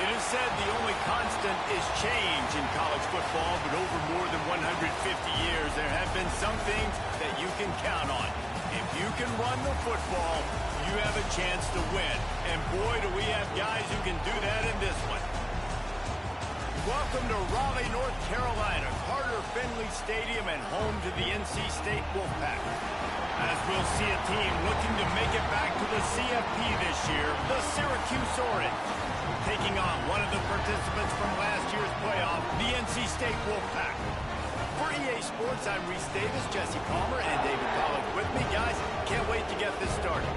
It is said the only constant is change in college football, but over more than 150 years, there have been some things that you can count on. If you can run the football, you have a chance to win. And boy, do we have guys who can do that in this one. Welcome to Raleigh, North Carolina, Carter Finley Stadium, and home to the NC State Wolfpack. As we'll see a team looking to make it back to the CFP this year, the Syracuse Orange, taking on one of the participants from last year's playoff, the NC State Wolfpack. For EA Sports, I'm Reese Davis, Jesse Palmer, and David Pollack with me. Guys, can't wait to get this started.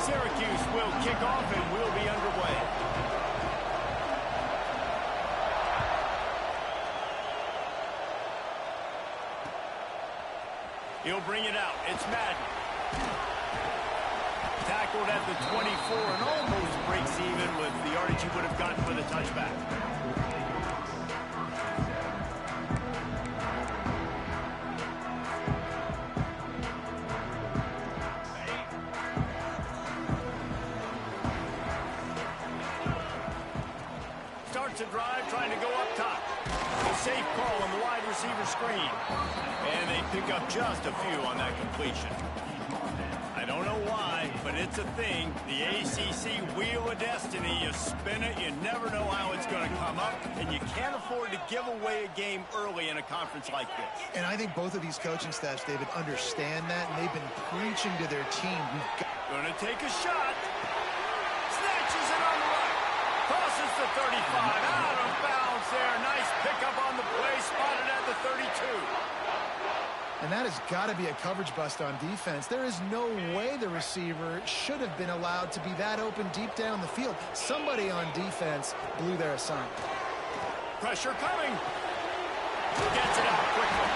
Syracuse will kick off and we'll be underway. He'll bring it out. It's Madden. Tackled at the 24 and almost breaks even with the yardage he would have gotten for the touchback. Starts a drive trying to go up top. A safe call on the wide receiver screen. And they pick up just a few on that completion. I don't know why, but it's a thing. The ACC Wheel of Destiny, you spin it, you never know how it's going to come up, and you can't afford to give away a game early in a conference like this. And I think both of these coaching staffs, David, understand that, and they've been preaching to their team. Going to take a shot. Snatches it on the right. Crosses the 35. Out of bounds there. Nice pickup on the play. Spotted at the 32. And that has got to be a coverage bust on defense. There is no way the receiver should have been allowed to be that open deep down the field. Somebody on defense blew their assignment. Pressure coming. Gets it out quickly.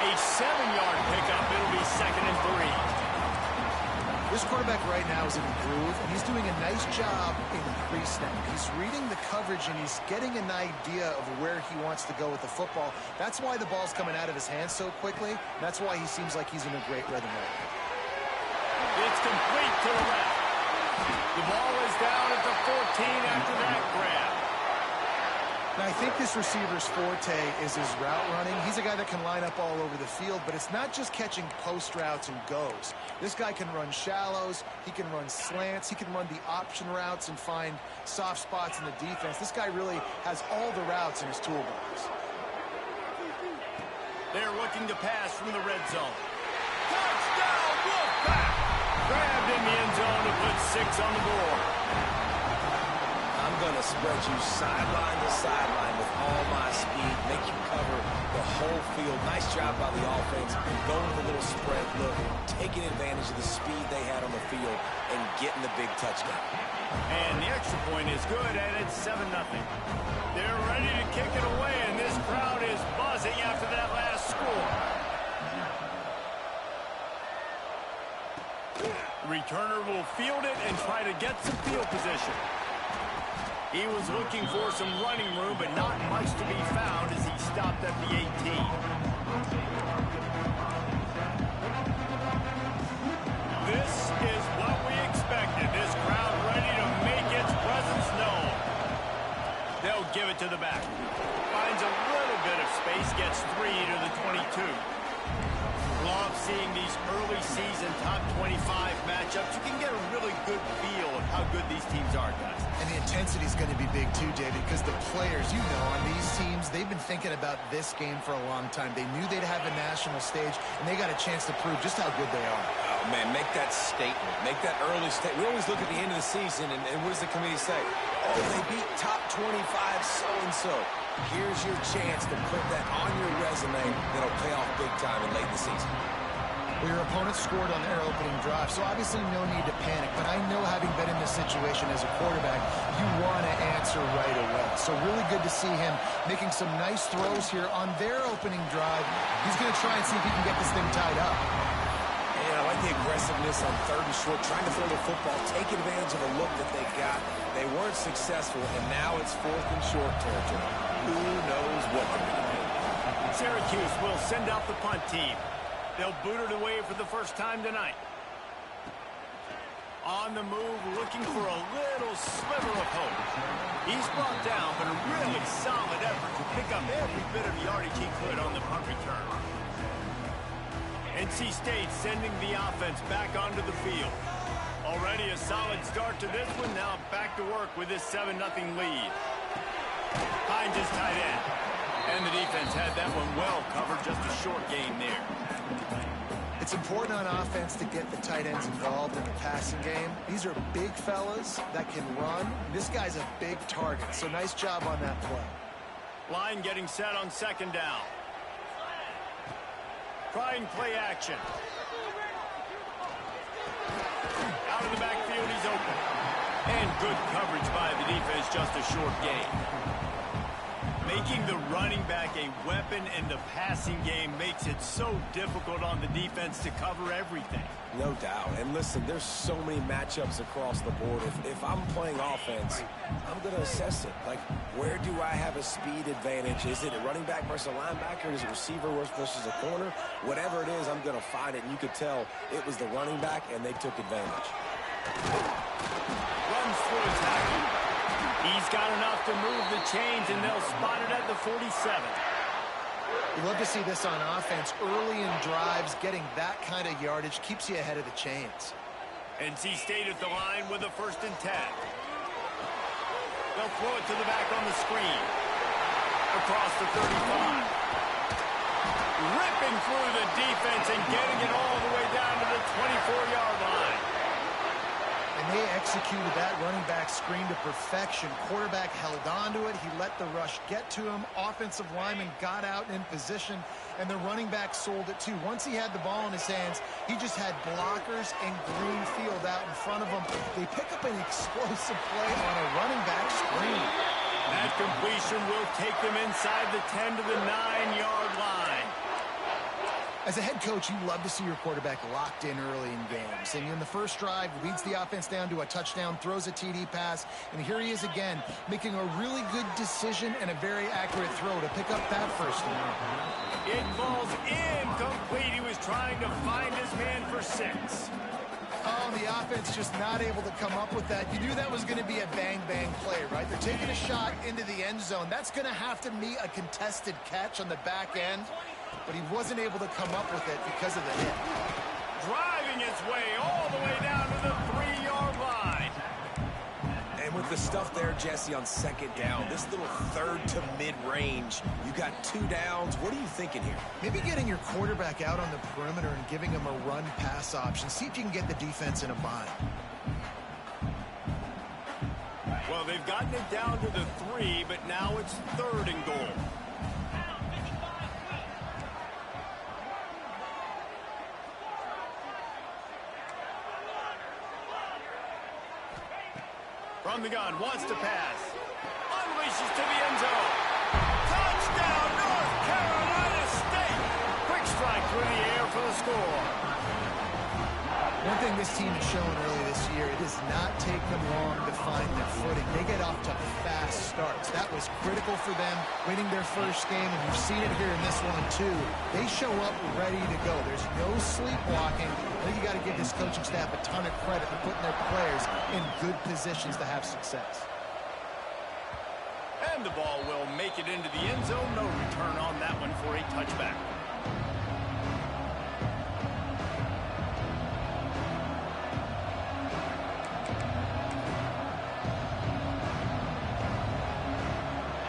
A 7-yard pickup. It'll be 2nd and 3. This quarterback right now is in a groove, and he's doing a nice job in pre-snap. He's reading the coverage, and he's getting an idea of where he wants to go with the football. That's why the ball's coming out of his hands so quickly. That's why he seems like he's in a great rhythm right now. It's complete to the left. The ball is down at the 14 after that grab. Now, I think this receiver's forte is his route running. He's a guy that can line up all over the field, but it's not just catching post routes and goes. This guy can run shallows, he can run slants, he can run the option routes and find soft spots in the defense. This guy really has all the routes in his toolbox. They're looking to pass from the red zone. Touchdown, Wolfpack! Grabbed in the end zone to put 6 on the board. I'm going to spread you sideline to sideline with all my speed, make you cover the whole field. Nice job by the offense, going with a little spread look, taking advantage of the speed they had on the field and getting the big touchdown. And the extra point is good, and it's 7-0. They're ready to kick it away, and this crowd is buzzing after that last score. The returner will field it and try to get some field position. He was looking for some running room, but not much to be found as he stopped at the 18. This is what we expected. This crowd ready to make its presence known. They'll give it to the back. Finds a little bit of space, gets 3 to the 22. Love seeing these early season top 25 matchups. You can get a really good feel of how good these teams are, guys. And the intensity is going to be big too, David, because the players, you know, on these teams, they've been thinking about this game for a long time. They knew they'd have a national stage, and they got a chance to prove just how good they are. Oh, man, make that statement. Make that early statement. We always look at the end of the season, and what does the committee say? Oh, they beat top 25 so-and-so. Here's your chance to put that on your resume that'll pay off big time in late in the season. Well, your opponent scored on their opening drive, so obviously no need to panic. But I know, having been in this situation as a quarterback, you want to answer right away. So really good to see him making some nice throws here on their opening drive. He's going to try and see if he can get this thing tied up. And I like the aggressiveness on 3rd and short, trying to throw the football, take advantage of the look that they got. They weren't successful, and now it's 4th and short territory. Who knows what they're going to do? Syracuse will send out the punt team. They'll boot it away for the first time tonight. On the move, looking for a little sliver of hope. He's brought down, but a really solid effort to pick up every bit of yardage he could on the punt return. NC State sending the offense back onto the field. Already a solid start to this one. Now back to work with this 7-0 lead. Hines is tight end. And the defense had that one well covered. Just a short gain there. It's important on offense to get the tight ends involved in the passing game. These are big fellas that can run. This guy's a big target, so nice job on that play. Line getting set on 2nd down. Trying play action. Out of the backfield, he's open. And good coverage by the defense, just a short gain. Making the running back a weapon in the passing game makes it so difficult on the defense to cover everything. No doubt. And listen, there's so many matchups across the board. If I'm playing offense, I'm going to assess it. Like, where do I have a speed advantage? Is it a running back versus a linebacker? Is it receiver versus a corner? Whatever it is, I'm going to find it. And you could tell it was the running back, and they took advantage. Runs through his tackle. He's got enough to move the chains, and they'll spot it at the 47. You love to see this on offense. Early in drives, getting that kind of yardage keeps you ahead of the chains. NC State at the line with a 1st and 10. They'll throw it to the back on the screen. Across the 35. Ripping through the defense and getting it all the way down to the 24-yard line. And they executed that running back screen to perfection. Quarterback held on to it. He let the rush get to him. Offensive lineman got out in position, and the running back sold it too. Once he had the ball in his hands, he just had blockers and green field out in front of him. They pick up an explosive play on a running back screen. That completion will take them inside the 10 to the 9-yard line. As a head coach, you love to see your quarterback locked in early in games. And in the first drive, leads the offense down to a touchdown, throws a TD pass, and here he is again, making a really good decision and a very accurate throw to pick up that first down. It falls incomplete. He was trying to find his man for 6. Oh, the offense just not able to come up with that. You knew that was going to be a bang-bang play, right? They're taking a shot into the end zone. That's going to have to be a contested catch on the back end. But he wasn't able to come up with it because of the hit. Driving his way all the way down to the 3-yard line. And with the stuff there, Jesse, on 2nd down, this little 3rd to mid-range, you got 2 downs. What are you thinking here? Maybe getting your quarterback out on the perimeter and giving him a run-pass option. See if you can get the defense in a bind. Well, they've gotten it down to the 3, but now it's 3rd and goal. From the gun, wants to pass. Unleashes to the end zone. Touchdown, North Carolina State. Quick strike through the air for the score. One thing this team has shown early this year, it does not take them long to find their footing. They get off to fast starts. That was critical for them, winning their first game, and you've seen it here in this one too. They show up ready to go. There's no sleepwalking. I think you got to give this coaching staff a ton of credit for putting their players in good positions to have success. And the ball will make it into the end zone. No return on that one for a touchback.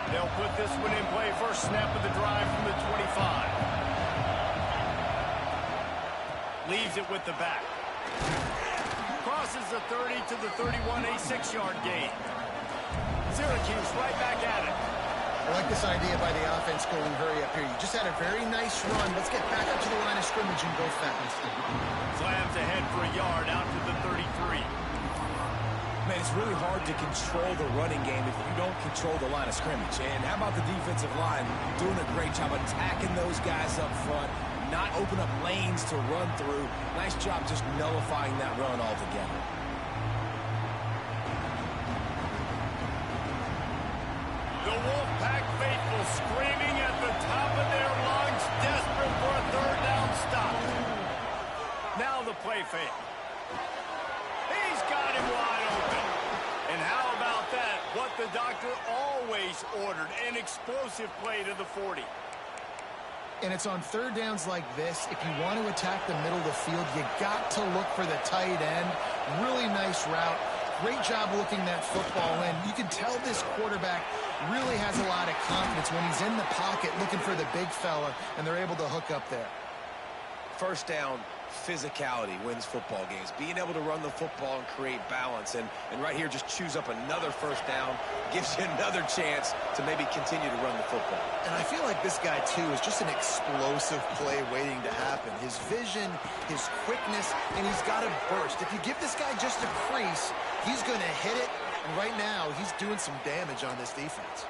They'll put this one in play. First snap of the drive from the 25. Leaves it with the back. Crosses the 30 to the 31, a 6-yard gain. Syracuse right back at it. I like this idea by the offense going hurry up here. You just had a very nice run. Let's get back up to the line of scrimmage and go fast. Slams ahead for a yard out to the 33. Man, it's really hard to control the running game if you don't control the line of scrimmage. And how about the defensive line doing a great job attacking those guys up front, not open up lanes to run through. Nice job just nullifying that run altogether. The Wolfpack faithful screaming at the top of their lungs, desperate for a third down stop. Now the play fake. He's got him wide open. And how about that? What the doctor always ordered, an explosive play to the 40. And it's on third downs like this. If you want to attack the middle of the field, you got to look for the tight end. Really nice route. Great job looking that football in. You can tell this quarterback really has a lot of confidence when he's in the pocket looking for the big fella, and they're able to hook up there. First down, physicality wins football games. Being able to run the football and create balance. And right here, just choose up another first down. Gives you another chance to maybe continue to run the football. And I feel like this guy, too, is just an explosive play waiting to happen. His vision, his quickness, and he's got a burst. If you give this guy just a crease, he's going to hit it. And right now, he's doing some damage on this defense.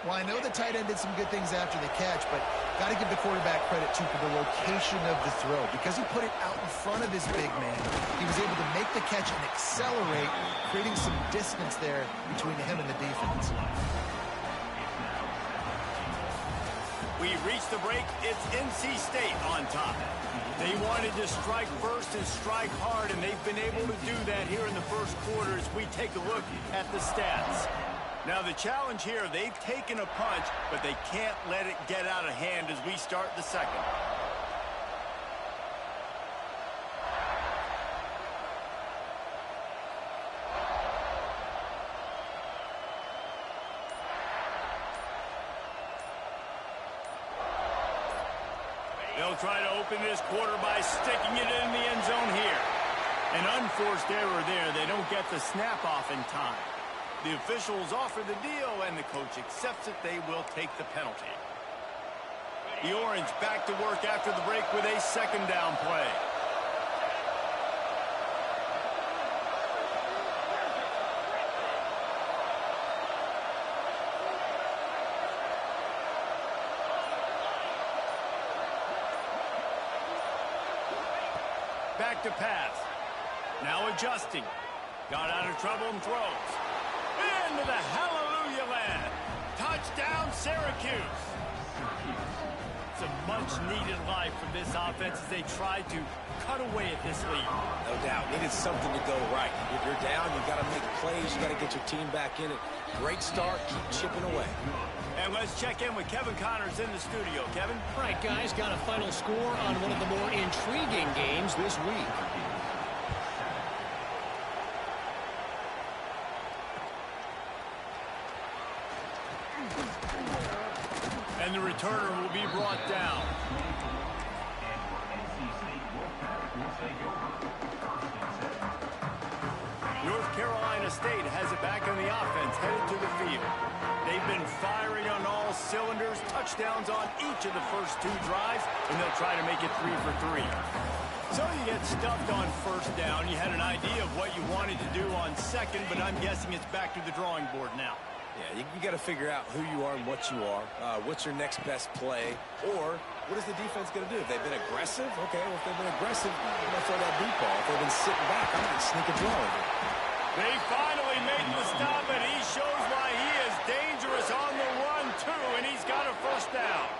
Well, I know the tight end did some good things after the catch, but got to give the quarterback credit, too, for the location of the throw. Because he put it out in front of his big man, he was able to make the catch and accelerate, creating some distance there between him and the defense. We reach the break. It's NC State on top. They wanted to strike first and strike hard, and they've been able to do that here in the first quarter as we take a look at the stats. Now, the challenge here, they've taken a punch, but they can't let it get out of hand as we start the second. They'll try to open this quarter by sticking it in the end zone here. An unforced error there. They don't get the snap off in time. The officials offer the deal, and the coach accepts it. They will take the penalty. The Orange back to work after the break with a second down play. Back to pass. Now adjusting. Got out of trouble and throws. Into the hallelujah land. Touchdown, Syracuse. It's a much-needed life from this offense as they try to cut away at this lead. No doubt. Needed something to go right. If you're down, you got to make plays. You got to get your team back in it. Great start. Keep chipping away. And let's check in with Kevin Connors in the studio. Kevin? All right, guys, got a final score on one of the more intriguing games this week. And the returner will be brought down. North Carolina State has it back on the offense, headed to the field. They've been firing on all cylinders, touchdowns on each of the first two drives, and they'll try to make it 3 for 3. So you get stuffed on first down. You had an idea of what you wanted to do on second, but I'm guessing it's back to the drawing board now. Yeah, you got to figure out who you are and what you are. What's your next best play? Or what is the defense going to do? If they've been aggressive, okay, well, if they've been aggressive, I'm going to throw that deep ball. If they've been sitting back, I'm going to sneak a draw over. They finally made the stop, and he shows why he is dangerous on the run, too, and he's got a first down.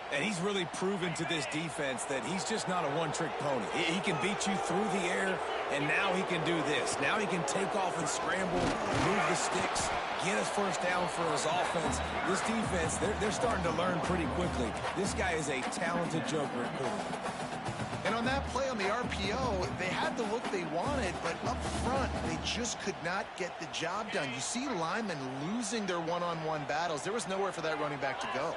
And he's really proven to this defense that he's just not a one-trick pony. He can beat you through the air, and now he can do this. Now he can take off and scramble, move the sticks, get us first down for his offense. This defense, they're starting to learn pretty quickly. This guy is a talented joker at quarterback. And on that play on the RPO, they had the look they wanted, but up front, they just could not get the job done. You see linemen losing their one-on-one battles. There was nowhere for that running back to go.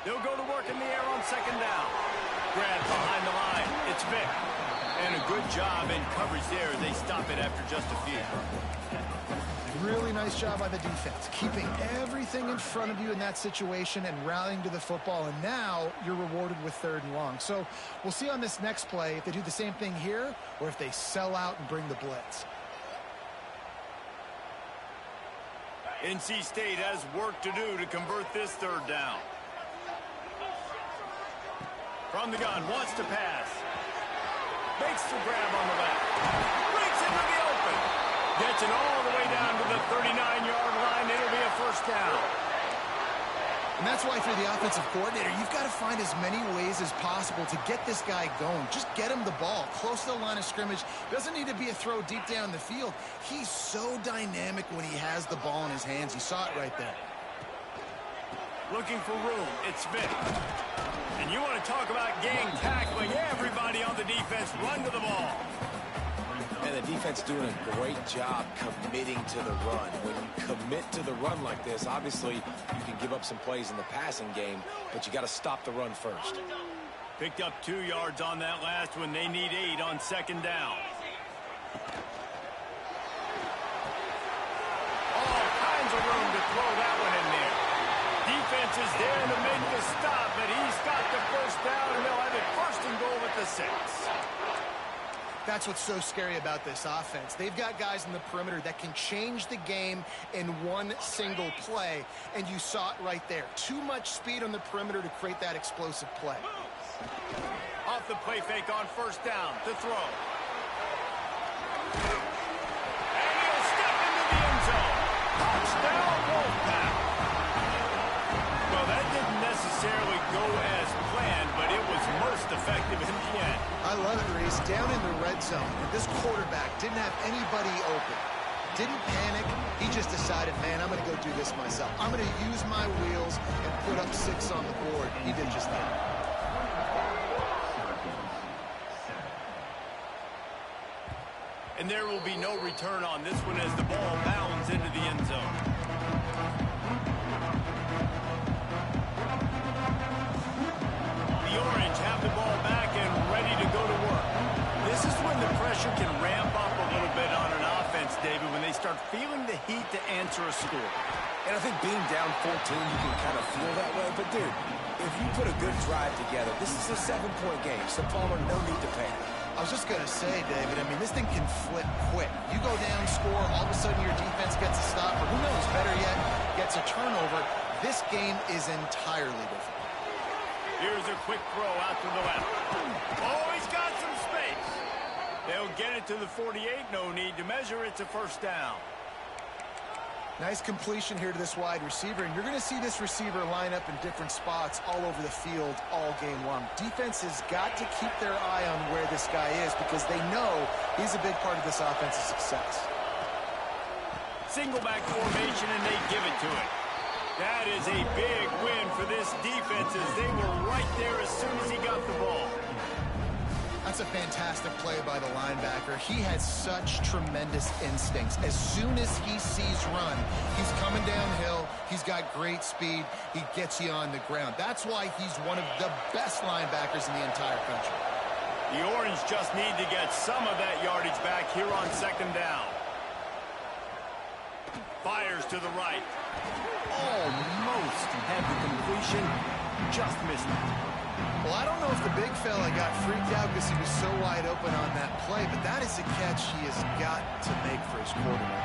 They'll go to work in the air on second down. Grab behind the line. It's Vick. And a good job in coverage there. They stop it after just a few. Really nice job by the defense, keeping everything in front of you in that situation and rallying to the football. And now you're rewarded with 3rd and long. So we'll see on this next play if they do the same thing here or if they sell out and bring the blitz. NC State has work to do to convert this third down. From the gun, wants to pass. Makes the grab on the left. Breaks into the open. Gets it all the way down to the 39-yard line. It'll be a first down. And that's why, if you're the offensive coordinator, you've got to find as many ways as possible to get this guy going. Just get him the ball close to the line of scrimmage. Doesn't need to be a throw deep down the field. He's so dynamic when he has the ball in his hands. You saw it right there. Looking for room. It's Vick. And you want to talk about gang tackling. Everybody on the defense run to the ball. And the defense doing a great job committing to the run. When you commit to the run like this, obviously you can give up some plays in the passing game, but you got to stop the run first. Picked up 2 yards on that last one. They need 8 on second down. All kinds of room to throw that one in there. Defense is there to make the stop, but he's got the first down, and they'll have it first and goal at the 6. That's what's so scary about this offense. They've got guys in the perimeter that can change the game in one single play, and you saw it right there. Too much speed on the perimeter to create that explosive play. Off the play fake on first down to throw. And he'll step into the end zone. Touchdown, Wolfpack. Well, that didn't necessarily go as planned, but it was most effective in the end. I love it, Reese. Down in the red zone, and this quarterback didn't have anybody open. Didn't panic. He just decided, man, I'm going to go do this myself. I'm going to use my wheels and put up 6 on the board. He did just that. And there will be no return on this one as the ball bounds into the end zone. The Orange have the ball back and ready to go to work. This is when the pressure can ramp up a little bit on an offense, David, when they start feeling the heat to answer a score. And I think being down 14, you can kind of feel that way. But, dude, if you put a good drive together, this is a 7-point game. So, Palmer, no need to panic. I was just going to say, David, I mean, this thing can flip quick. You go down, score, all of a sudden your defense gets a stop, or who knows, better yet, gets a turnover. This game is entirely different. Here's a quick throw out to the left. Oh, he's got some space. They'll get it to the 48. No need to measure. It's a first down. Nice completion here to this wide receiver, and you're going to see this receiver line up in different spots all over the field all game long. Defense has got to keep their eye on where this guy is because they know he's a big part of this offense's success. Single back formation, and they give it to it. That is a big win for this defense as they were right there as soon as he got the ball. That's a fantastic play by the linebacker. He has such tremendous instincts. As soon as he sees run, he's coming downhill. He's got great speed. He gets you on the ground. That's why he's one of the best linebackers in the entire country. The Orange just need to get some of that yardage back here on second down. Fires to the right. Almost had the completion. Just missed it. Well, I don't know if the big fella got freaked out because he was so wide open on that play, but that is a catch he has got to make for his quarterback.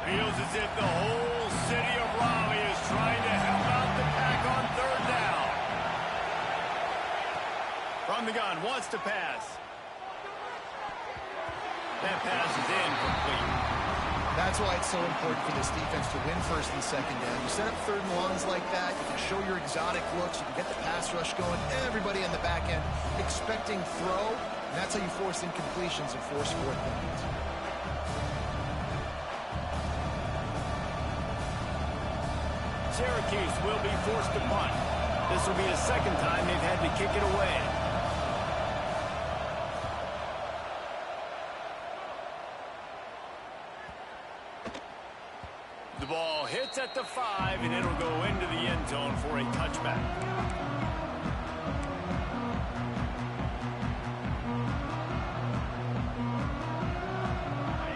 Feels as if the whole city of Raleigh is trying to help out the Pack on third down. From the gun, wants to pass. That pass is incomplete. That's why it's so important for this defense to win first and second down. You set up third and longs like that, you can show your exotic looks, you can get the pass rush going, everybody on the back end expecting throw, and that's how you force incompletions and force fourth downs. Syracuse will be forced to punt. This will be the second time they've had to kick it away. The ball hits at the 5, and it'll go into the end zone for a touchback.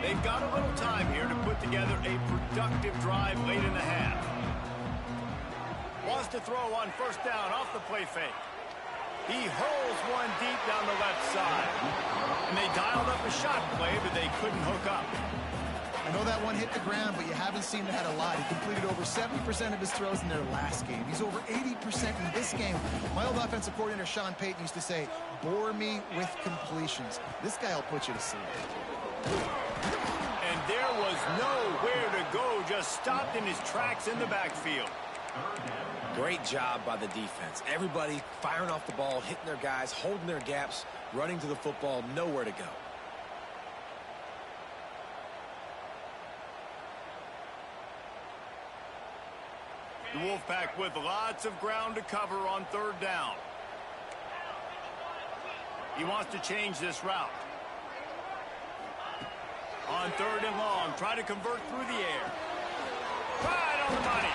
They've got a little time here to put together a productive drive late in the half. wants to throw on first down off the play fake. He hurls one deep down the left side. And they dialed up a shot play, but they couldn't hook up. I know that one hit the ground, but you haven't seen that a lot. He completed over 70% of his throws in their last game. He's over 80% in this game. My old offensive coordinator, Sean Payton, used to say, bore me with completions. This guy will put you to sleep. And there was nowhere to go, just stopped in his tracks in the backfield. Great job by the defense. Everybody firing off the ball, hitting their guys, holding their gaps, running to the football, nowhere to go. The Wolfpack with lots of ground to cover on third down. He wants to change this route. On third and long, try to convert through the air. Right on the money.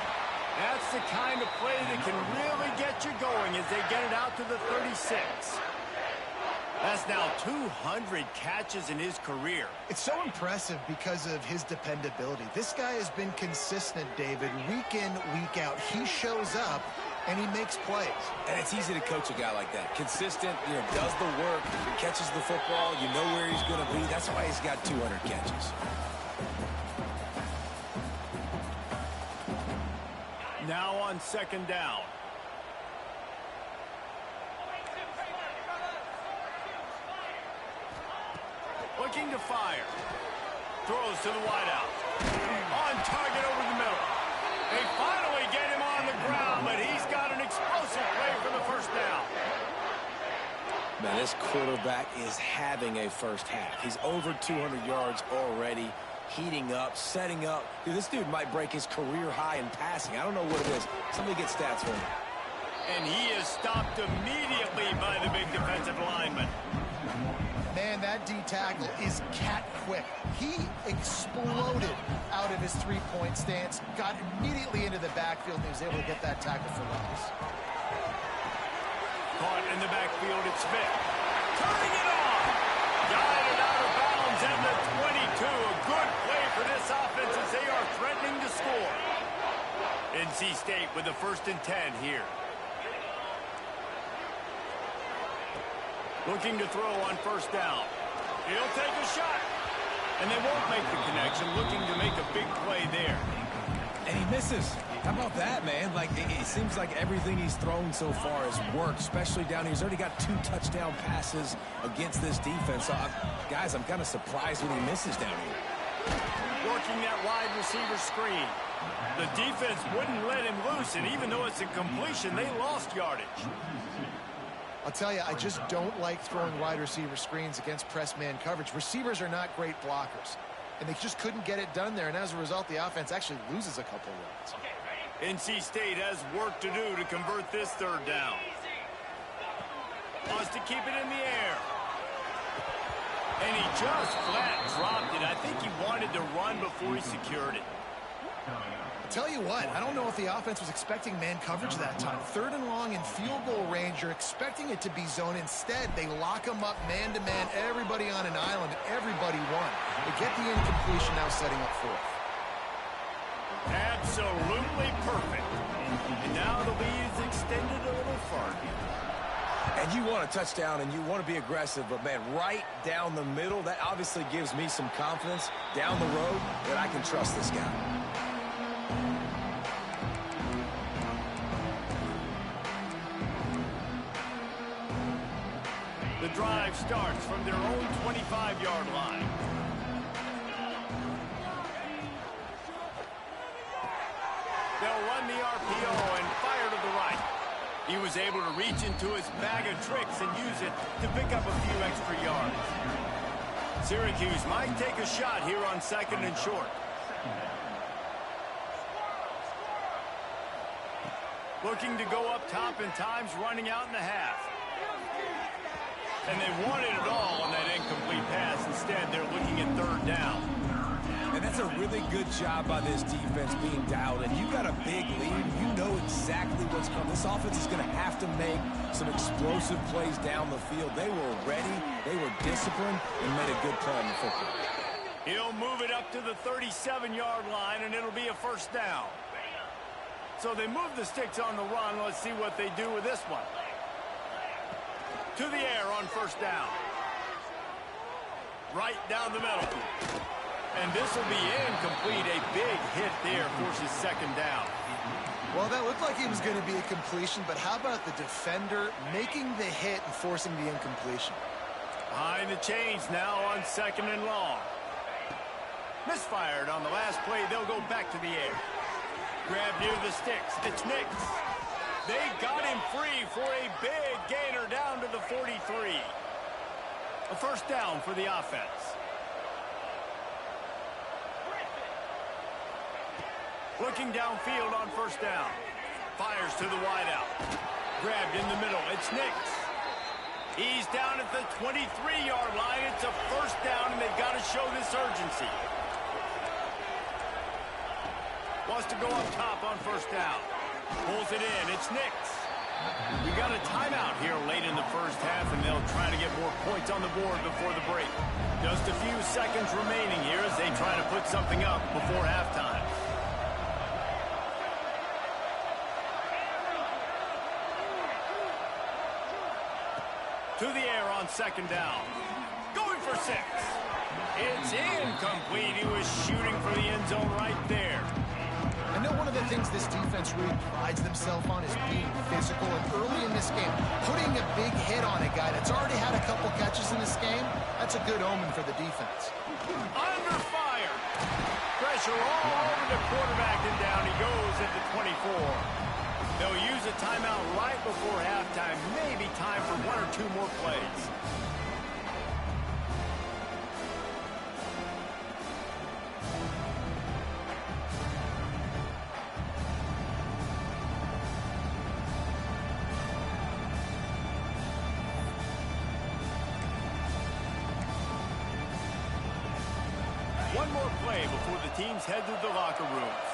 That's the kind of play that can really get you going as they get it out to the 36. That's now 200 catches in his career. It's so impressive because of his dependability. This guy has been consistent, David, week in, week out. He shows up, and he makes plays. And it's easy to coach a guy like that. Consistent, does the work, catches the football, you know where he's going to be. That's why he's got 200 catches. Now on second down. Looking to fire. Throws to the wideout. On target over the middle. They finally get him on the ground, but he's got an explosive play for the first down. Man, this quarterback is having a first half. He's over 200 yards already, heating up, setting up. Dude, this dude might break his career high in passing. I don't know what it is. Somebody get stats for him. And he is stopped immediately by the big defensive lineman. Man, that D tackle is cat quick. He exploded out of his three-point stance, got immediately into the backfield, and he was able to get that tackle for loss. Caught in the backfield, it's Smith. Turning it on! Guided out of bounds at the 22. A good play for this offense as they are threatening to score. NC State with the 1st and 10 here. Looking to throw on first down. He'll take a shot. And they won't make the connection. Looking to make a big play there. And he misses. How about that, man? Like, it seems like everything he's thrown so far has worked, especially down here. He's already got 2 touchdown passes against this defense. So, guys, I'm kind of surprised when he misses down here. Working that wide receiver screen. The defense wouldn't let him loose, and even though it's a completion, they lost yardage. I'll tell you, I just don't like throwing wide receiver screens against press man coverage. Receivers are not great blockers, and they just couldn't get it done there, and as a result, the offense actually loses a couple yards. NC State has work to do to convert this third down. Wants to keep it in the air. And he just flat dropped it. I think he wanted to run before he secured it. Tell you what, I don't know if the offense was expecting man coverage that time. 3rd and long in field goal range, you're expecting it to be zone. Instead, they lock them up man-to-man, everybody on an island, everybody won. They get the incompletion, now setting up 4th. Absolutely perfect. And now the lead is extended a little further. And you want a touchdown and you want to be aggressive, but, man, right down the middle, that obviously gives me some confidence down the road that I can trust this guy. The drive starts from their own 25-yard line. They'll run the RPO and fire to the right. He was able to reach into his bag of tricks and use it to pick up a few extra yards. Syracuse might take a shot here on 2nd and short. Looking to go up top and time's running out in the half. And they wanted it all on that incomplete pass. Instead, they're looking at 3rd down. And that's a really good job by this defense being dialed in. You got a big lead. You know exactly what's coming. This offense is going to have to make some explosive plays down the field. They were ready. They were disciplined and made a good play on the football. He'll move it up to the 37-yard line, and it'll be a 1st down. So they move the sticks on the run. Let's see what they do with this one. To the air on first down. Right down the middle. And this will be incomplete. A big hit there forces second down. Well, that looked like it was going to be a completion, but how about the defender making the hit and forcing the incompletion? Behind the chains now on second and long. Misfired on the last play. They'll go back to the air. Grab near the sticks. It's Nix. They got him free for a big gainer down to the 43. A first down for the offense. Looking downfield on first down. Fires to the wideout. Grabbed in the middle. It's Nix. He's down at the 23-yard line. It's a first down, and they've got to show this urgency. Wants to go up top on first down. Pulls it in. It's Nix. We got a timeout here late in the first half, and they'll try to get more points on the board before the break. Just a few seconds remaining here as they try to put something up before halftime. To the air on second down. Going for 6. It's incomplete. He was shooting for the end zone right there. I know one of the things this defense really prides themselves on is being physical. And early in this game, putting a big hit on a guy that's already had a couple catches in this game, that's a good omen for the defense. Under fire. Pressure all over the quarterback, and down he goes at the 24. They'll use a timeout right before halftime. Maybe time for 1 or 2 more plays. One more play before the teams head to the locker rooms.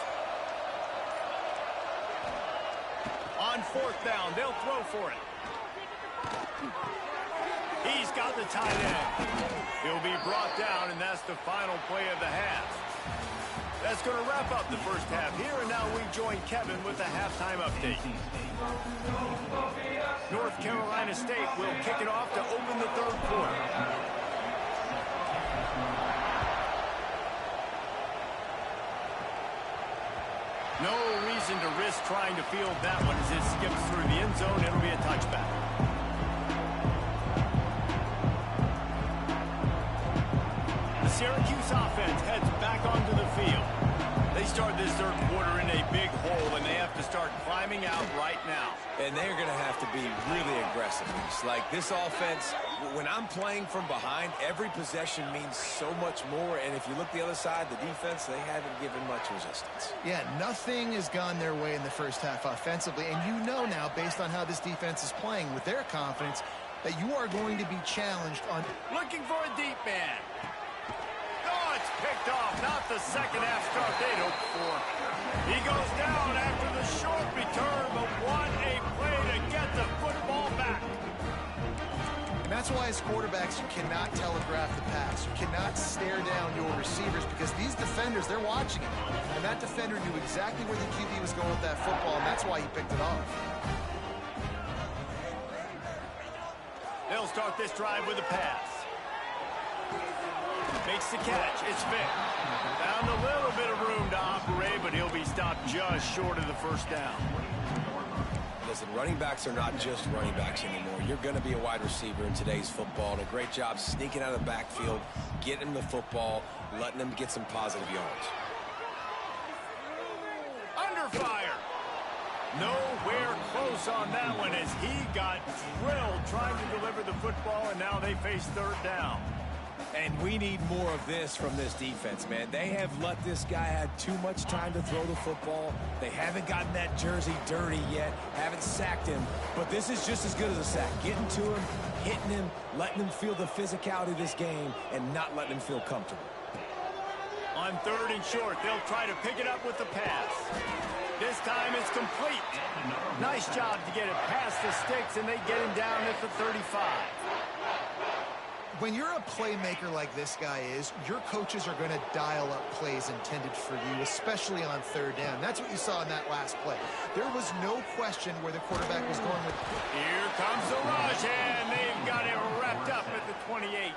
On fourth down, they'll throw for it. He's got the tight end. He'll be brought down, and that's the final play of the half. That's going to wrap up the first half here, and now we join Kevin with the halftime update. North Carolina State will kick it off to open the third quarter. No reason to risk trying to field that one as it skips through the end zone. It'll be a touchback. The Syracuse offense heads back onto the field. They start this third quarter in a big hole, and they have to start climbing out right now. And they're going to have to be really aggressive. It's like this offense, when I'm playing from behind, every possession means so much more. And if you look the other side, the defense, they haven't given much resistance. Yeah, nothing has gone their way in the first half offensively. And you know now, based on how this defense is playing with their confidence, that you are going to be challenged on... Looking for a deep man. Oh, it's picked off. Not the second half start they'd hoped for. He goes down after the short return, but what a play to get the football back. And that's why as quarterbacks, you cannot telegraph the pass. You cannot stare down your receivers because these defenders, they're watching it. And that defender knew exactly where the QB was going with that football, and that's why he picked it off. They'll start this drive with a pass. Makes the catch. It's Vick. Found a little bit of room to operate, but he'll be stopped just short of the first down. Listen, running backs are not just running backs anymore. You're going to be a wide receiver in today's football, and a great job sneaking out of the backfield, getting him the football, letting him get some positive yards. Under fire. Nowhere close on that one as he got drilled trying to deliver the football, and now they face third down. And we need more of this from this defense, man. They have let this guy have too much time to throw the football. They haven't gotten that jersey dirty yet, haven't sacked him. But this is just as good as a sack. Getting to him, hitting him, letting him feel the physicality of this game, and not letting him feel comfortable. On third and short, they'll try to pick it up with the pass. This time it's complete. Nice job to get it past the sticks, and they get him down at the 35. When you're a playmaker like this guy is, your coaches are going to dial up plays intended for you, especially on third down. That's what you saw in that last play. There was no question where the quarterback was going with. Here comes the rush, and they've got it wrapped up at the 28.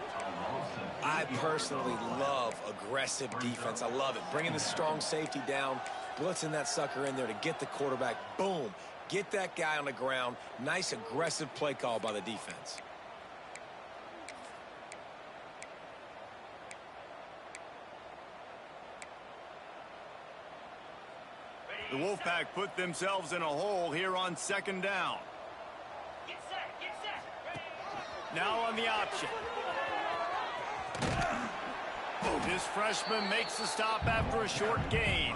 I personally love aggressive defense. I love it. Bringing the strong safety down, blitzing that sucker in there to get the quarterback. Boom. Get that guy on the ground. Nice aggressive play call by the defense. The Wolfpack put themselves in a hole here on second down. Now on the option. This freshman makes the stop after a short gain.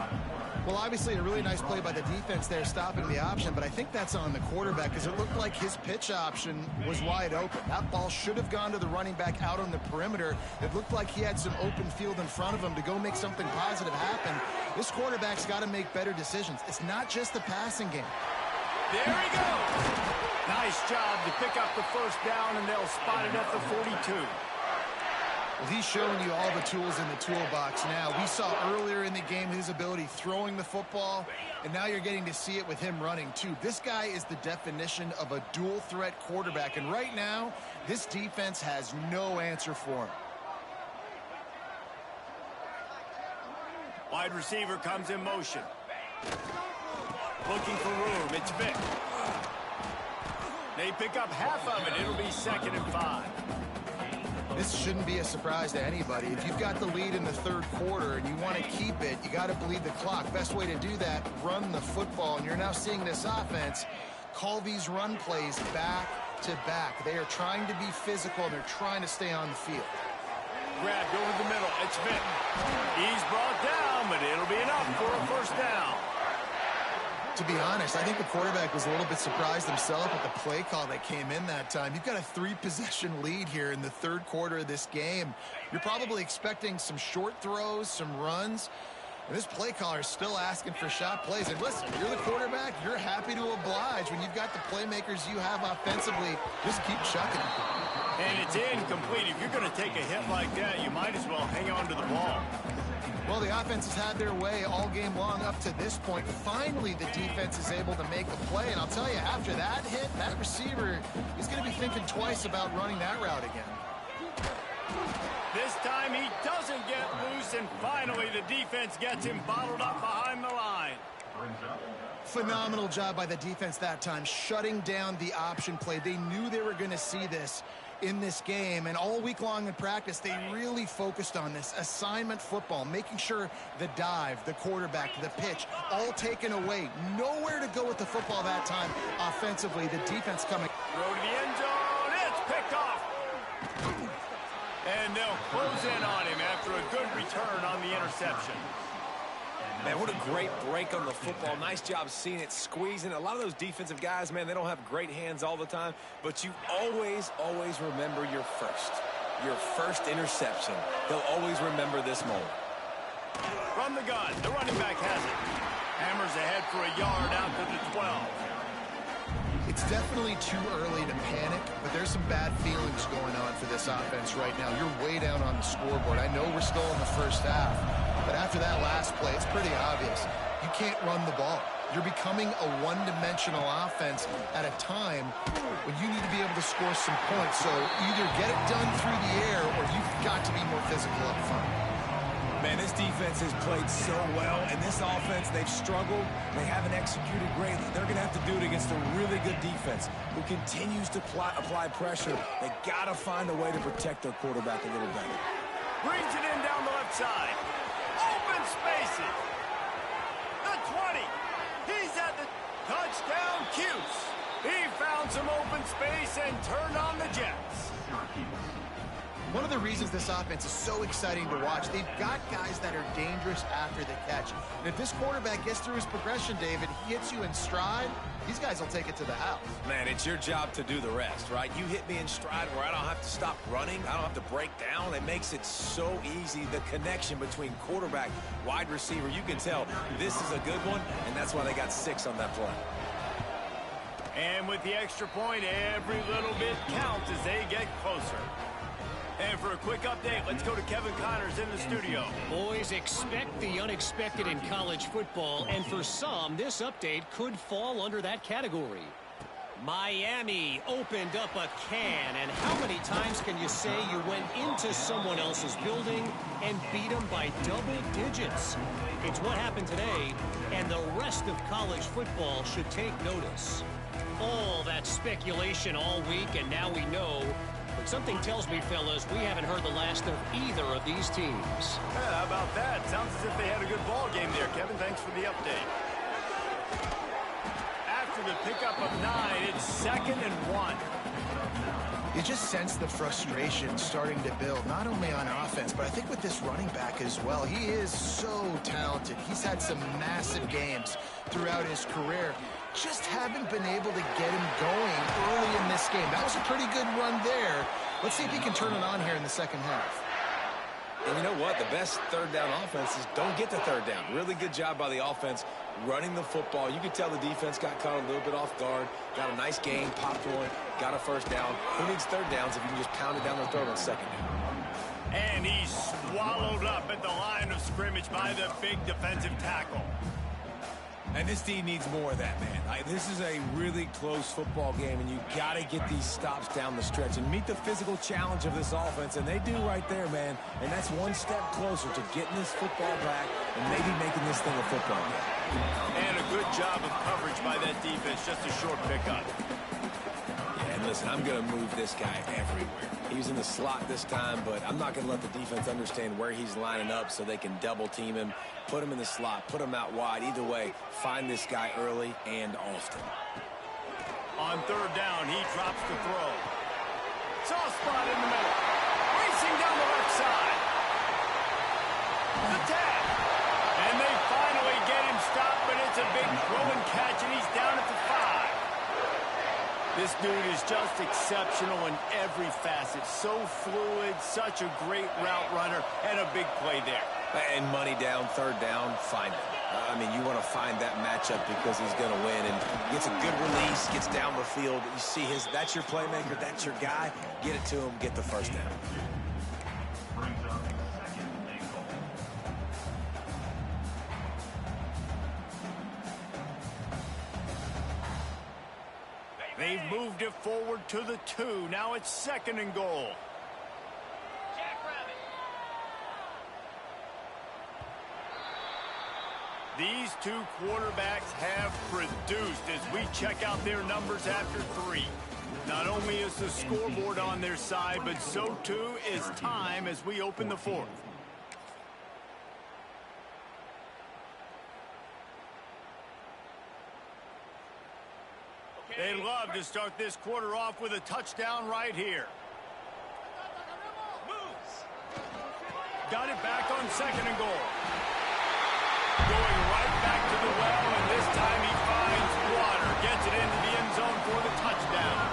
Well, obviously a really nice play by the defense there, stopping the option, but I think that's on the quarterback because it looked like his pitch option was wide open. That ball should have gone to the running back out on the perimeter. It looked like he had some open field in front of him to go make something positive happen. This quarterback's got to make better decisions. It's not just the passing game. There he goes. Nice job to pick up the first down, and they'll spot it at the 42. Well, he's showing you all the tools in the toolbox now. We saw earlier in the game his ability throwing the football, and now you're getting to see it with him running too. This guy is the definition of a dual threat quarterback, and right now this defense has no answer for him. Wide receiver comes in motion. Looking for room. It's Vick. They pick up half of it. It'll be 2nd and 5. This shouldn't be a surprise to anybody. If you've got the lead in the third quarter and you want to keep it, you got to bleed the clock. Best way to do that, run the football. And you're now seeing this offense call these run plays back to back. They are trying to be physical, and they're trying to stay on the field. Grabbed over the middle. It's Vick. He's brought down, but it'll be enough for a first down. To be honest, I think the quarterback was a little bit surprised himself at the play call that came in that time. You've got a 3-possession lead here in the third quarter of this game. You're probably expecting some short throws, some runs. And this play caller is still asking for shot plays. And listen, you're the quarterback. You're happy to oblige. When you've got the playmakers you have offensively, just keep chucking it. And it's incomplete. If you're going to take a hit like that, you might as well hang on to the ball. Well, the offense has had their way all game long up to this point. Finally, the defense is able to make a play. And I'll tell you, after that hit, that receiver is going to be thinking twice about running that route again. This time he doesn't get loose, and finally the defense gets him bottled up behind the line. Phenomenal job by the defense that time, shutting down the option play. They knew they were going to see this in this game, and all week long in practice they really focused on this assignment football, making sure the dive, the quarterback, the pitch, all taken away. Nowhere to go with the football that time offensively. The defense coming. Throw to the end zone. It's picked off. And they'll close in on him after a good return on the interception. Man, what a great break on the football. Nice job seeing it, squeezing. A lot of those defensive guys, man, they don't have great hands all the time, but you always remember your first interception. They'll always remember this moment. From the gun, the running back has it. Hammers ahead for a yard out to the 12. It's definitely too early to panic, but there's some bad feelings going on for this offense right now. You're way down on the scoreboard. I know we're still in the first half, but after that last play, it's pretty obvious. You can't run the ball. You're becoming a one-dimensional offense at a time when you need to be able to score some points. So either get it done through the air or you've got to be more physical up front. Man, this defense has played so well, and this offense, they've struggled. They haven't executed greatly. They're going to have to do it against a really good defense who continues to apply pressure. They got to find a way to protect their quarterback a little better. Brings it in down the left side. Open spaces. The 20. He's at the touchdown Cuse. He found some open space and turned on the Jets. One of the reasons this offense is so exciting to watch, they've got guys that are dangerous after the catch. And if this quarterback gets through his progression, David, he hits you in stride, these guys will take it to the house. Man, it's your job to do the rest, right? You hit me in stride where I don't have to stop running. I don't have to break down. It makes it so easy, the connection between quarterback, wide receiver. You can tell this is a good one, and that's why they got 6 on that play. And with the extra point, every little bit counts as they get closer. And for a quick update, let's go to Kevin Connors in the studio. Boys, expect the unexpected in college football, and for some, this update could fall under that category. Miami opened up a can, and how many times can you say you went into someone else's building and beat them by double digits? It's what happened today, and the rest of college football should take notice. All that speculation all week, and now we know. But something tells me, fellas, we haven't heard the last of either of these teams. Yeah, how about that? Sounds as if they had a good ball game there, Kevin. Thanks for the update. After the pickup of 9, it's 2nd and 1. You just sense the frustration starting to build, not only on offense, but I think with this running back as well. He is so talented. He's had some massive games throughout his career. Just haven't been able to get him going early in this game. That was a pretty good run there. Let's see if he can turn it on here in the second half. And you know what? The best third down offenses don't get to third down. Really good job by the offense running the football. You could tell the defense got caught a little bit off guard. Got a nice game, popped one, got a first down. Who needs third downs if you can just pound it down their throat on second down? And he's swallowed up at the line of scrimmage by the big defensive tackle. And this team needs more of that, man. This is a really close football game, and you got to get these stops down the stretch and meet the physical challenge of this offense, and they do right there, man. And that's one step closer to getting this football back and maybe making this thing a football game. And a good job of coverage by that defense, just a short pickup. Yeah, and listen, I'm going to move this guy everywhere. He's in the slot this time, but I'm not going to let the defense understand where he's lining up so they can double team him, put him in the slot, put him out wide. Either way, find this guy early and often. On third down, he drops the throw. Soft spot in the middle. Racing down the left side. The tag. And they finally get him stopped, but it's a big throw and catch, and he's down at the 5. This dude is just exceptional in every facet. So fluid, such a great route runner, and a big play there. And money down, third down, find him. I mean, you want to find that matchup because he's going to win. And gets a good release, gets down the field. You see that's your playmaker, that's your guy. Get it to him, get the first down. They've moved it forward to the 2. Now it's 2nd and goal. These two quarterbacks have produced as we check out their numbers after 3. Not only is the scoreboard on their side, but so too is time as we open the 4th. They'd love to start this quarter off with a touchdown right here. Got it back on 2nd and goal. Going right back to the well, and this time he finds water. Gets it into the end zone for the touchdown.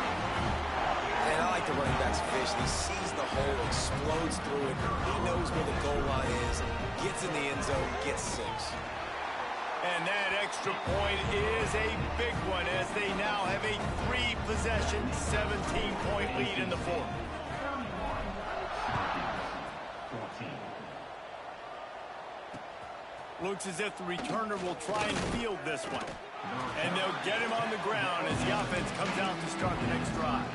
And I like the running back's vision. He sees the hole, explodes through it. He knows where the goal line is. Gets in the end zone, gets 6. And that extra point is a big one as they now have a 3-possession, 17-point lead in the 4th. Looks as if the returner will try and field this one. And they'll get him on the ground as the offense comes out to start the next drive.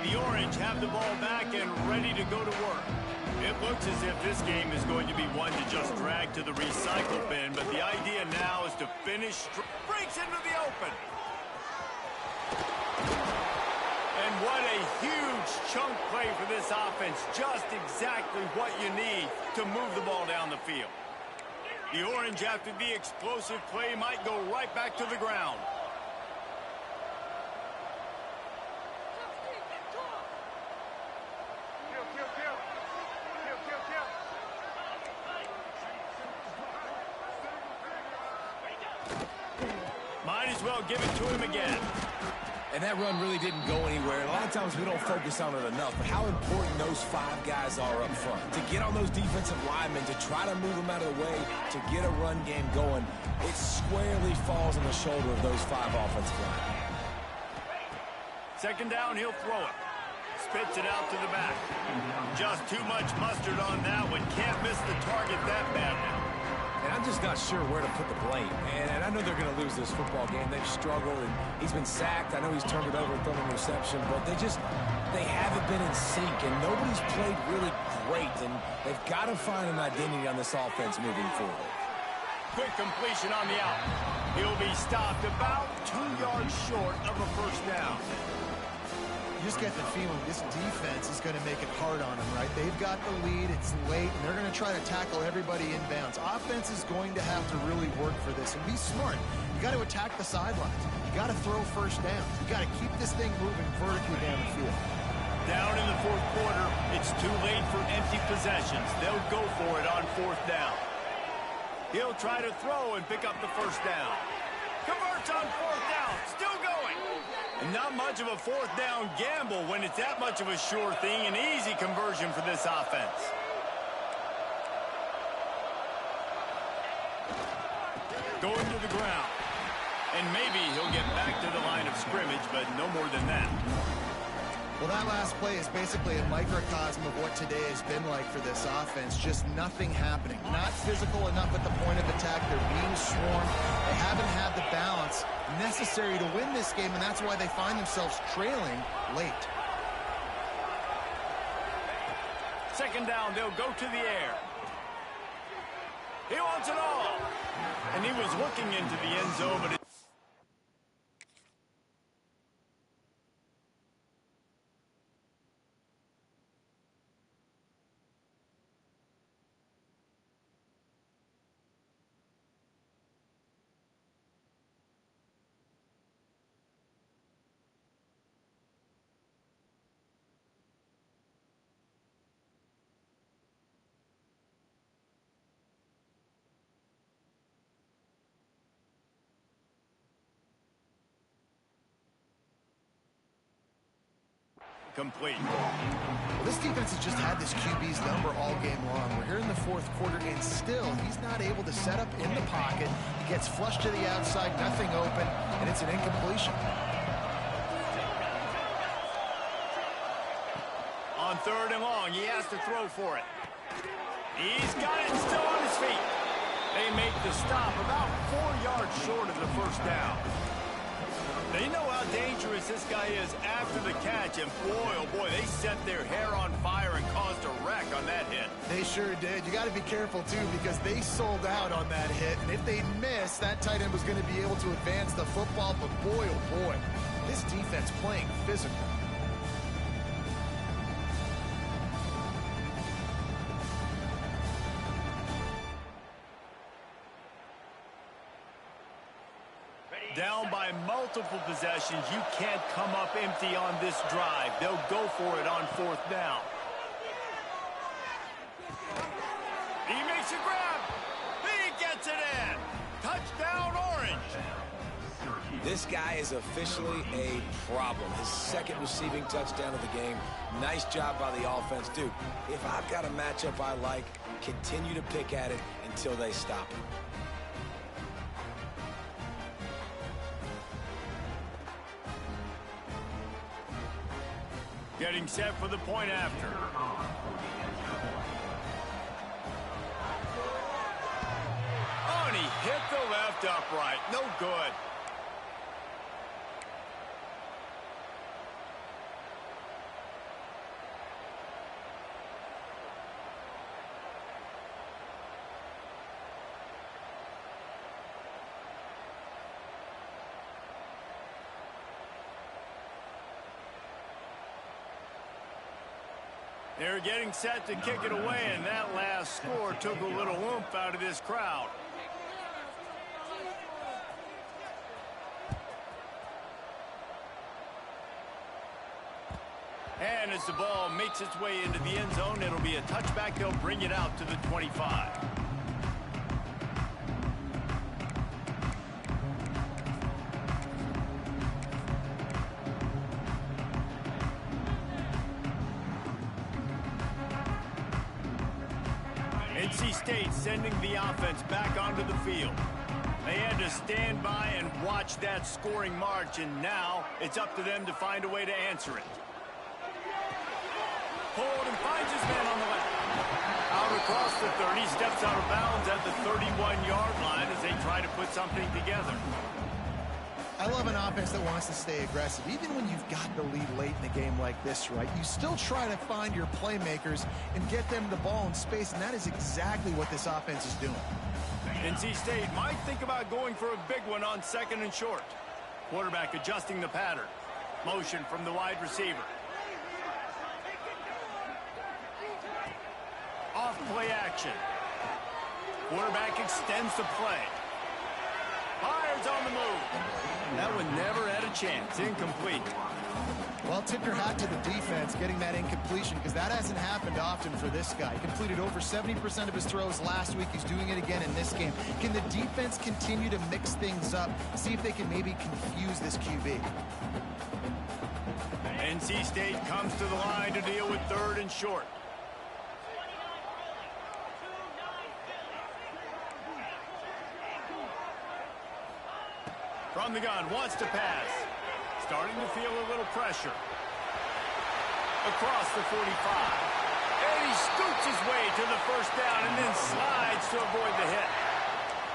The Orange have the ball back and ready to go to work. It looks as if this game is going to be one to just drag to the recycle bin, but the idea now is to finish. Breaks into the open. And what a huge chunk play for this offense. Just exactly what you need to move the ball down the field. The Orange, after the explosive play, might go right back to the ground. Might as well give it to him again. And that run really didn't go anywhere. A lot of times we don't focus on it enough, but how important those 5 guys are up front. To get on those defensive linemen, to try to move them out of the way, to get a run game going, it squarely falls on the shoulder of those 5 offensive linemen. Second down, he'll throw it. Spits it out to the back. Just too much mustard on that one. Can't miss the target that bad now. And I'm just not sure where to put the blame. And I know they're going to lose this football game. They've struggled, and he's been sacked. I know he's turned it over and thrown an interception, but they haven't been in sync, and nobody's played really great, and they've got to find an identity on this offense moving forward. Quick completion on the out. He'll be stopped about 2 yards short of a first down. You just get the feeling this defense is going to make it hard on them, right? They've got the lead, it's late, and they're going to try to tackle everybody inbounds. Offense is going to have to really work for this and be smart. You got to attack the sidelines. You got to throw first down. You got to keep this thing moving vertically down the field. Down in the fourth quarter, it's too late for empty possessions. They'll go for it on fourth down. He'll try to throw and pick up the first down. Converts on fourth down, still going. And not much of a fourth down gamble when it's that much of a sure thing. An easy conversion for this offense. Going to the ground. And maybe he'll get back to the line of scrimmage, but no more than that. Well, that last play is basically a microcosm of what today has been like for this offense. Just nothing happening. Not physical enough at the point of attack. They're being swarmed. They haven't had the balance necessary to win this game, and that's why they find themselves trailing late. Second down, they'll go to the air. He wants it all. And he was looking into the end zone, but complete. Well, this defense has just had this QB's number all game long. We're here in the fourth quarter, and still, he's not able to set up in the pocket. He gets flushed to the outside, nothing open, and it's an incompletion. On third and long, he has to throw for it. He's got it still on his feet. They make the stop about 4 yards short of the first down. They know how dangerous this guy is after the catch, and boy, oh boy, they set their hair on fire and caused a wreck on that hit. They sure did. You got to be careful, too, because they sold out on that hit, and if they miss, that tight end was going to be able to advance the football, but boy, oh boy, this defense playing physical. Down by multiple possessions, you can't come up empty on this drive. They'll go for it on fourth down. He makes a grab. He gets it in. Touchdown, Orange. This guy is officially a problem. His second receiving touchdown of the game. Nice job by the offense. Dude, if I've got a matchup I like, continue to pick at it until they stop it. Getting set for the point after. Oh, and he hit the left upright. No good. They're getting set to kick it away, and that last score took a little oomph out of this crowd. And as the ball makes its way into the end zone, it'll be a touchback. They'll bring it out to the 25. NC State sending the offense back onto the field. They had to stand by and watch that scoring march, and now it's up to them to find a way to answer it. Pulled and finds his man on the left. Out across the 30, steps out of bounds at the 31-yard line as they try to put something together. I love an offense that wants to stay aggressive. Even when you've got the lead late in a game like this, right, you still try to find your playmakers and get them the ball in space, and that is exactly what this offense is doing. NC State might think about going for a big one on 2nd and short. Quarterback adjusting the pattern. Motion from the wide receiver. Off play action. Quarterback extends the play. Fires on the move. That one never had a chance. Incomplete. Well, tip your hat to the defense getting that incompletion, because that hasn't happened often for this guy. He completed over 70% of his throws last week. He's doing it again in this game. Can the defense continue to mix things up, see if they can maybe confuse this QB? NC State comes to the line to deal with 3rd and short. From the gun, wants to pass. Starting to feel a little pressure. Across the 45. And he scoots his way to the 1st down and then slides to avoid the hit.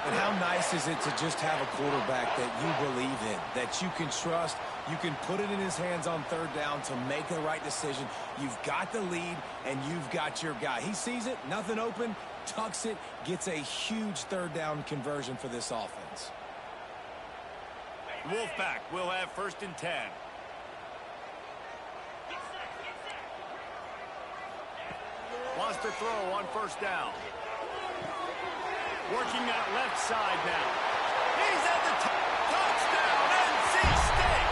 And how nice is it to just have a quarterback that you believe in, that you can trust, you can put it in his hands on 3rd down to make the right decision. You've got the lead, and you've got your guy. He sees it, nothing open, tucks it, gets a huge 3rd down conversion for this offense. Wolfpack will have 1st and 10. Wants to throw on 1st down. Working that left side now. He's at the top. Touchdown, NC State!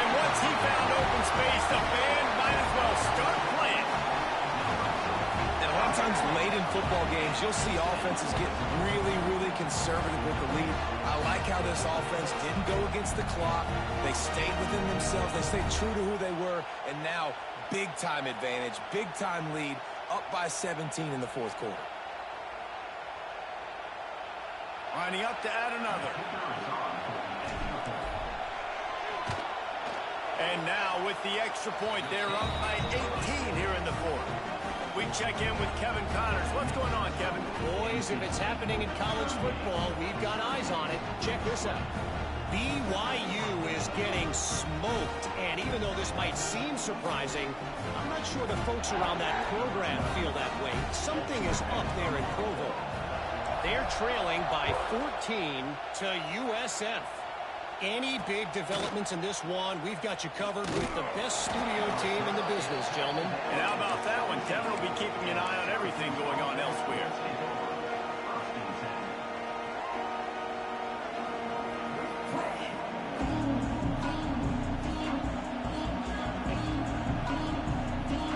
And once he found open space, the band might as well start playing. Now, a lot of times late in football games, you'll see offenses get really, really conservative with the lead. I like how this offense didn't go against the clock. They stayed within themselves. They stayed true to who they were. And now, big-time advantage, big-time lead, up by 17 in the 4th quarter. Lining up to add another. And now with the extra point, they're up by 18 here in the 4th. We check in with Kevin Connors. What's going on, Kevin? Boys, if it's happening in college football, we've got eyes on it. Check this out. BYU is getting smoked, and even though this might seem surprising, I'm not sure the folks around that program feel that way. Something is up there in Provo. They're trailing by 14 to USF. Any big developments in this one, we've got you covered with the best studio team in the business, gentlemen. And how about that one? Kevin will be keeping an eye on everything going on elsewhere.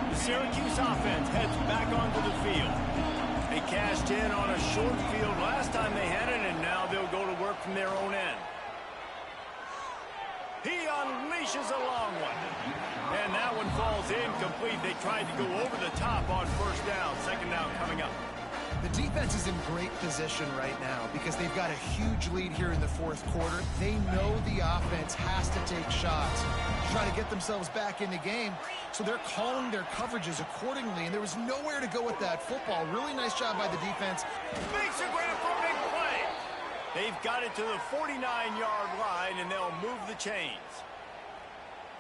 The Syracuse offense heads back onto the field. They cashed in on a short field last time they had it, and now they'll go to work from their own end. He unleashes a long one. And that one falls incomplete. They tried to go over the top on 1st down. 2nd down coming up. The defense is in great position right now because they've got a huge lead here in the 4th quarter. They know the offense has to take shots to try to get themselves back in the game. So they're calling their coverages accordingly, and there was nowhere to go with that football. Really nice job by the defense. Makes a grab for a big play. They've got it to the 49-yard line, and they'll move the chains.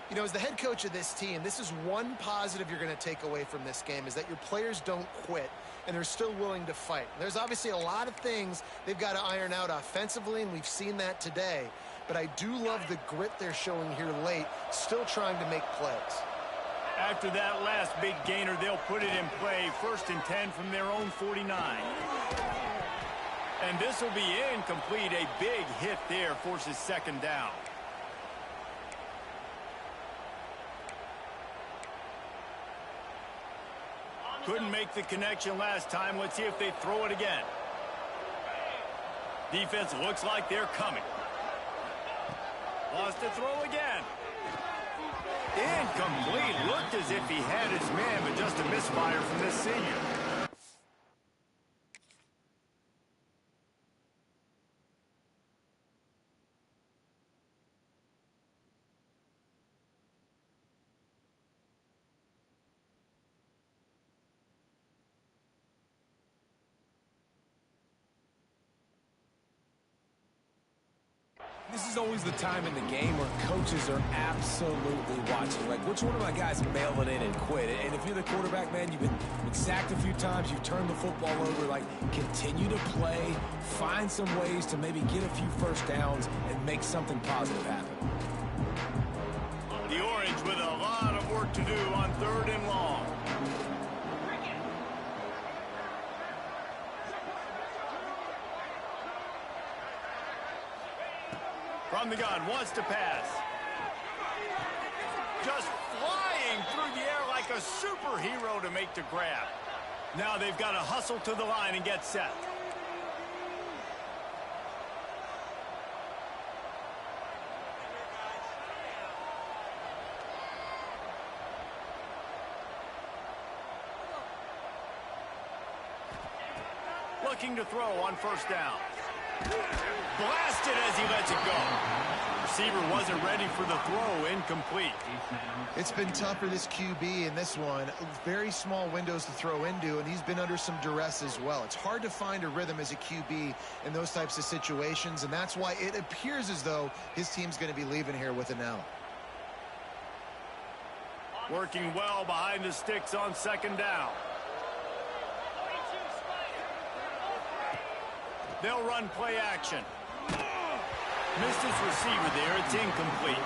You know, as the head coach of this team, this is one positive you're going to take away from this game, is that your players don't quit, and they're still willing to fight. There's obviously a lot of things they've got to iron out offensively, and we've seen that today. But I do love the grit they're showing here late, still trying to make plays. After that last big gainer, they'll put it in play. 1st and 10 from their own 49. And this will be incomplete. A big hit there forces 2nd down. Couldn't make the connection last time. Let's see if they throw it again. Defense looks like they're coming. Wants to throw again. Incomplete. Looked as if he had his man, but just a misfire from this senior. This is always the time in the game where coaches are absolutely watching. Like, which one of my guys mail it in and quit? And if you're the quarterback, man, you've been sacked a few times, you've turned the football over. Like, continue to play, find some ways to maybe get a few first downs and make something positive happen. The Orange with a lot of work to do on 3rd and long. From the gun, wants to pass. Just flying through the air like a superhero to make the grab. Now they've got to hustle to the line and get set. Looking to throw on 1st down. Blasted as he lets it go. Receiver wasn't ready for the throw. Incomplete. It's been tough for this QB in this one. Very small windows to throw into, and he's been under some duress as well. It's hard to find a rhythm as a QB in those types of situations, and that's why it appears as though his team's going to be leaving here with an L. Working well behind the sticks on 2nd down. They'll run play action. Missed his receiver there. It's incomplete.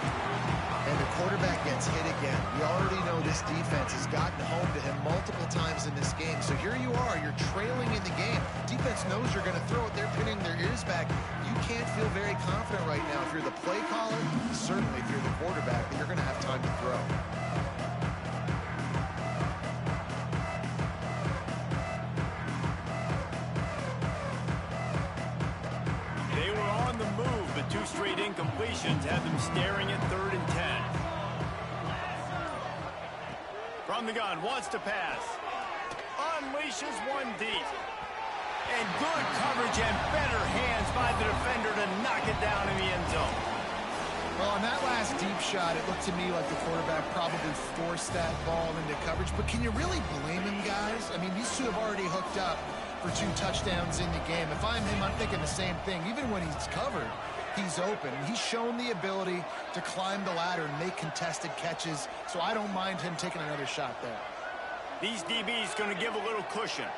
And the quarterback gets hit again. We already know this defense has gotten home to him multiple times in this game. So here you are. You're trailing in the game. Defense knows you're going to throw it. They're pinning their ears back. You can't feel very confident right now. If you're the play caller, certainly if you're the quarterback, that you're going to have time to throw. Two straight incompletions have them staring at 3rd and 10. From the gun, wants to pass. Unleashes one deep. And good coverage and better hands by the defender to knock it down in the end zone. Well, on that last deep shot, it looked to me like the quarterback probably forced that ball into coverage. But can you really blame him, guys? I mean, these two have already hooked up for 2 touchdowns in the game. If I'm him, I'm thinking the same thing. Even when he's covered, he's open. He's shown the ability to climb the ladder and make contested catches, so I don't mind him taking another shot there. These DBs going to give a little cushion.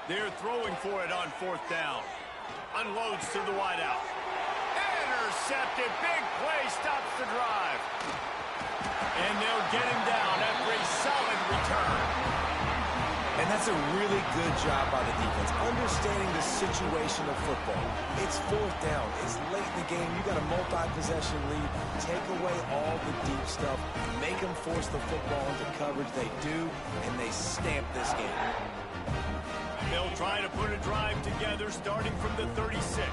They're throwing for it on 4th down. Unloads to the wideout. Intercepted. Big play stops the drive. And they'll get him down after a solid return. And that's a really good job by the defense, understanding the situation of football. It's 4th down. It's late in the game. You got a multi-possession lead. Take away all the deep stuff. Make them force the football into coverage. They do, and they stamp this game. They'll try to put a drive together starting from the 36.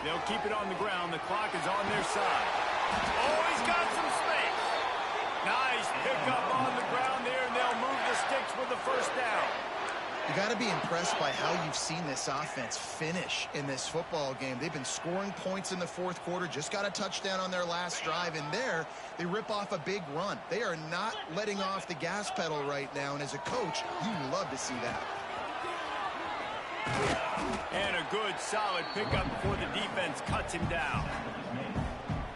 They'll keep it on the ground. The clock is on their side. Oh, he's got some space. Nice pickup on the ground there, and they'll move the sticks with the 1st down. You got to be impressed by how you've seen this offense finish in this football game. They've been scoring points in the 4th quarter, just got a touchdown on their last drive, and there they rip off a big run. They are not letting off the gas pedal right now, and as a coach, you love to see that. And a good, solid pickup before the defense cuts him down.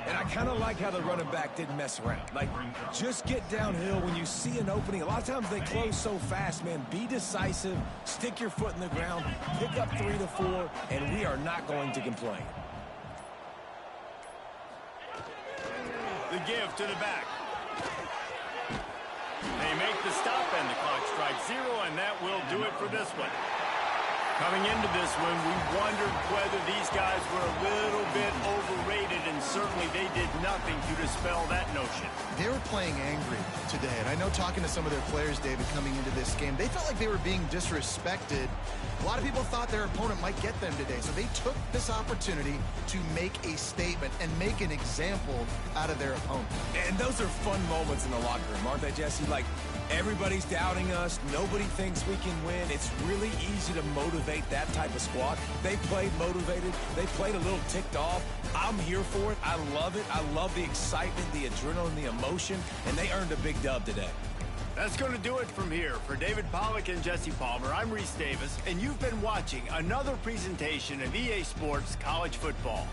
And I kind of like how the running back didn't mess around. Like, just get downhill when you see an opening. A lot of times they close so fast, man. Be decisive, stick your foot in the ground, pick up 3 to 4, and we are not going to complain. The give to the back. They make the stop, and the clock strikes 0, and that will do it for this one. Coming into this one, we wondered whether these guys were a little bit overrated, and certainly they did nothing to dispel that notion. They were playing angry today, and I know talking to some of their players, David, coming into this game, they felt like they were being disrespected. A lot of people thought their opponent might get them today, so they took this opportunity to make a statement and make an example out of their opponent. And those are fun moments in the locker room, aren't they, Jesse? Like, everybody's doubting us. Nobody thinks we can win. It's really easy to motivate that type of squad. They played motivated. They played a little ticked off. I'm here for it. I love it. I love the excitement, the adrenaline, the emotion, and they earned a big dub today. That's going to do it from here. For David Pollack and Jesse Palmer, I'm Reese Davis, and you've been watching another presentation of EA Sports College Football.